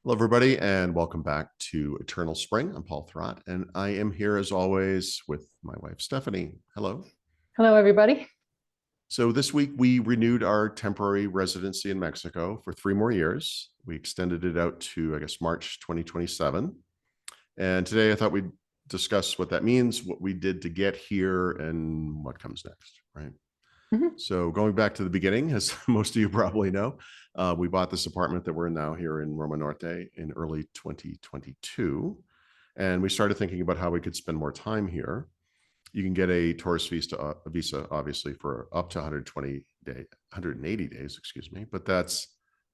Hello, everybody, and welcome back to Eternal Spring. I'm Paul Thrott, and I am here as always with my wife, Stephanie. Hello. Hello, everybody. So this week we renewed our temporary residency in Mexico for 3 more years. We extended it out to, I guess, March 2027. And today I thought we'd discuss what that means, what we did to get here, and what comes next, right? So going back to the beginning, as most of you probably know, we bought this apartment that we're in now here in Roma Norte in early 2022. And we started thinking about how we could spend more time here. You can get a tourist visa, obviously, for up to 180 days, excuse me, but that's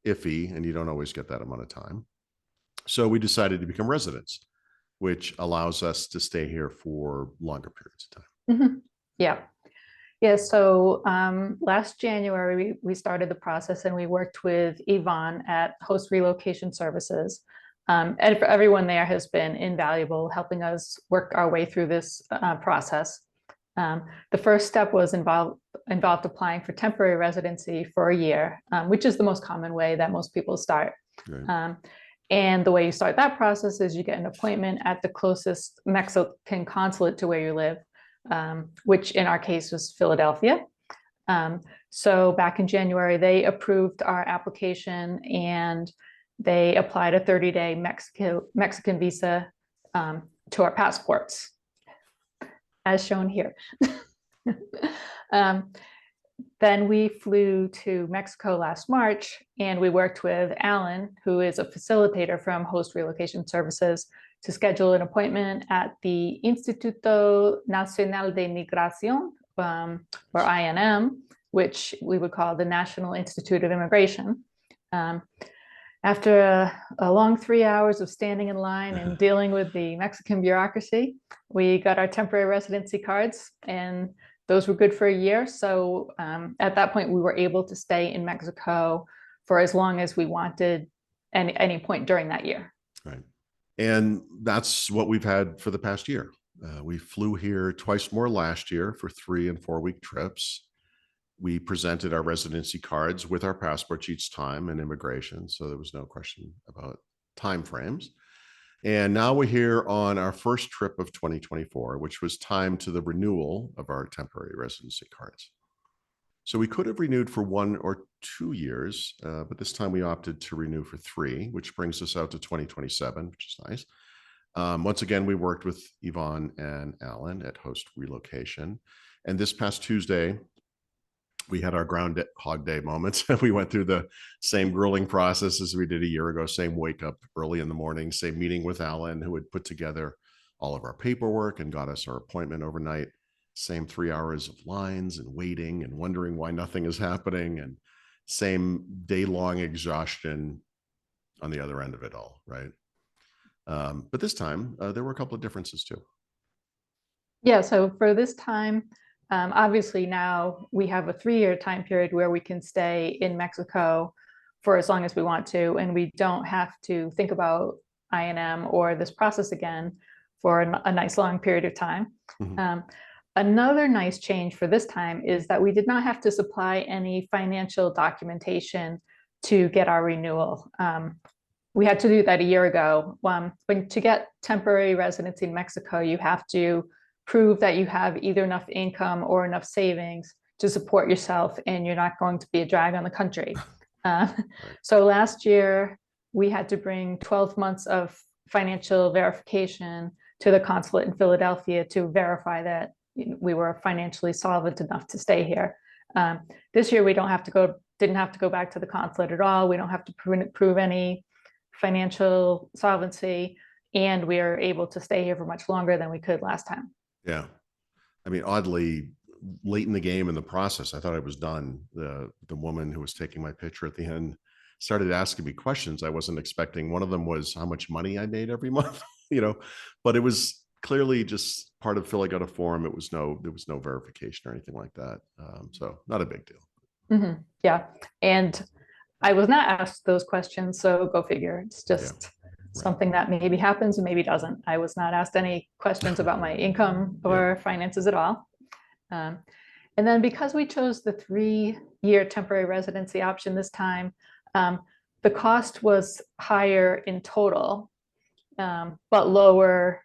iffy, and you don't always get that amount of time. So we decided to become residents, which allows us to stay here for longer periods of time. Yeah. Yeah. So last January, we started the process and we worked with Yvonne at Host Relocation Services. And for everyone there has been invaluable, helping us work our way through this process. The first step was involved applying for temporary residency for a year, which is the most common way that most people start. Right. And the way you start that process is you get an appointment at the closest Mexican consulate to where you live, which in our case was Philadelphia. So back in January, they approved our application and they applied a 30-day Mexican visa to our passports, as shown here. Then we flew to Mexico last March and we worked with Alan, who is a facilitator from Host Relocation Services, to schedule an appointment at the Instituto Nacional de Migración, or INM, which we would call the National Institute of Immigration. After a long 3 hours of standing in line and dealing with the Mexican bureaucracy, we got our temporary residency cards, and those were good for a year. So at that point, we were able to stay in Mexico for as long as we wanted at any point during that year. Right. And that's what we've had for the past year. We flew here twice more last year for 3 and 4 week trips. We presented our residency cards with our passports each time in immigration, so there was no question about time frames. And now we're here on our first trip of 2024, which was timed to the renewal of our temporary residency cards. So we could have renewed for 1 or 2 years, but this time we opted to renew for 3, which brings us out to 2027, which is nice. Once again, we worked with Yvonne and Alan at Host Relocation. And this past Tuesday, we had our Groundhog Day moments. We went through the same grueling process as we did a year ago, same wake up early in the morning, same meeting with Alan, who had put together all of our paperwork and got us our appointment overnight, same 3 hours of lines and waiting and wondering why nothing is happening, and same day-long exhaustion on the other end of it all, right? But this time, there were a couple of differences too. Yeah, so for this time, obviously now we have a 3-year time period where we can stay in Mexico for as long as we want to, and we don't have to think about INM or this process again for a nice long period of time. Another nice change for this time is that we did not have to supply any financial documentation to get our renewal. We had to do that a year ago. To get temporary residency in Mexico, you have to prove that you have either enough income or enough savings to support yourself and you're not going to be a drag on the country. So last year, we had to bring 12 months of financial verification to the consulate in Philadelphia to verify that we were financially solvent enough to stay here. This year, we didn't have to go back to the consulate at all. We don't have to prove any financial solvency, and we are able to stay here for much longer than we could last time. Yeah. I mean, oddly, late in the game in the process, I thought I was done. The woman who was taking my picture at the end started asking me questions I wasn't expecting. One of them was how much money I made every month, but it was clearly just part of filling out a form. There was no verification or anything like that. So not a big deal. Yeah. And I was not asked those questions, so go figure. It's just something that maybe happens and maybe doesn't. I was not asked any questions about my income or finances at all. And then because we chose the 3-year temporary residency option this time, the cost was higher in total, but lower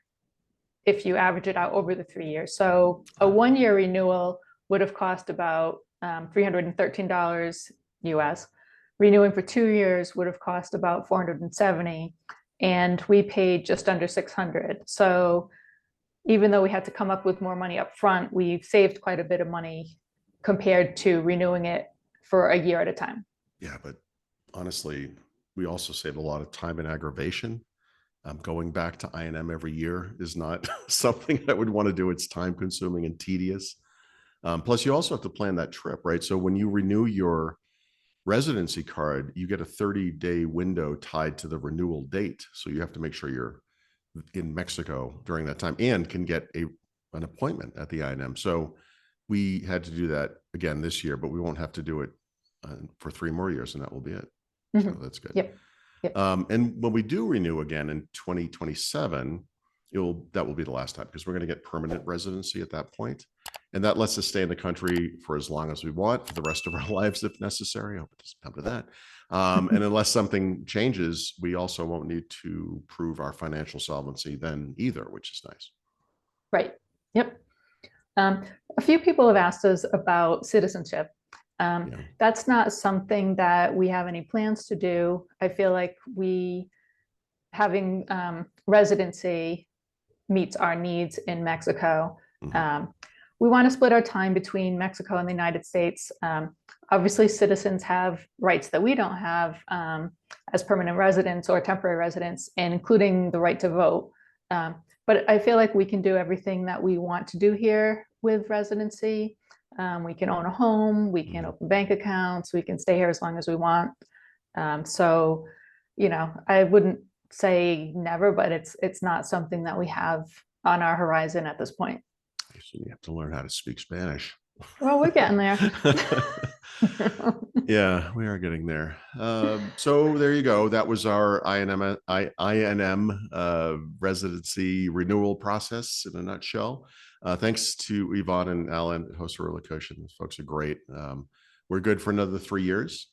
if you average it out over the 3 years. So a 1-year renewal would have cost about $313 US. Renewing for 2 years would have cost about $470, and we paid just under $600. So even though we had to come up with more money up front, we've saved quite a bit of money compared to renewing it for a year at a time. Yeah, but honestly, we also save a lot of time and aggravation. Going back to I&M every year is not something I would want to do. It's time consuming and tedious. Plus, you also have to plan that trip, right? So when you renew your residency card, you get a 30-day window tied to the renewal date. So you have to make sure you're in Mexico during that time and can get an appointment at the I&M. So we had to do that again this year, but we won't have to do it for 3 more years, and that will be it. Mm-hmm. So that's good. Yep. Yep. And when we do renew again in 2027, that will be the last time, because we're going to get permanent residency at that point. And that lets us stay in the country for as long as we want for the rest of our lives, if necessary. I hope it doesn't come to that. And unless something changes, we also won't need to prove our financial solvency then either, which is nice. Right. Yep. A few people have asked us about citizenship. That's not something that we have any plans to do. I feel like having residency meets our needs in Mexico. Mm-hmm. We want to split our time between Mexico and the United States. Obviously, citizens have rights that we don't have as permanent residents or temporary residents, and including the right to vote. But I feel like we can do everything that we want to do here with residency. We can own a home, we can open bank accounts, we can stay here as long as we want. So, I wouldn't say never, but it's not something that we have on our horizon at this point. So you have to learn how to speak Spanish. Well, we're getting there. Yeah, we are getting there. So there you go. That was our I&M residency renewal process in a nutshell. Thanks to Yvonne and Alan at host Relocation. Those folks are great. We're good for another 3 years.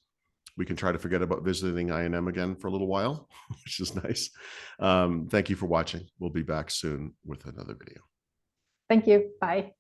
We can try to forget about visiting I&M again for a little while, which is nice. Thank you for watching. We'll be back soon with another video. Thank you. Bye.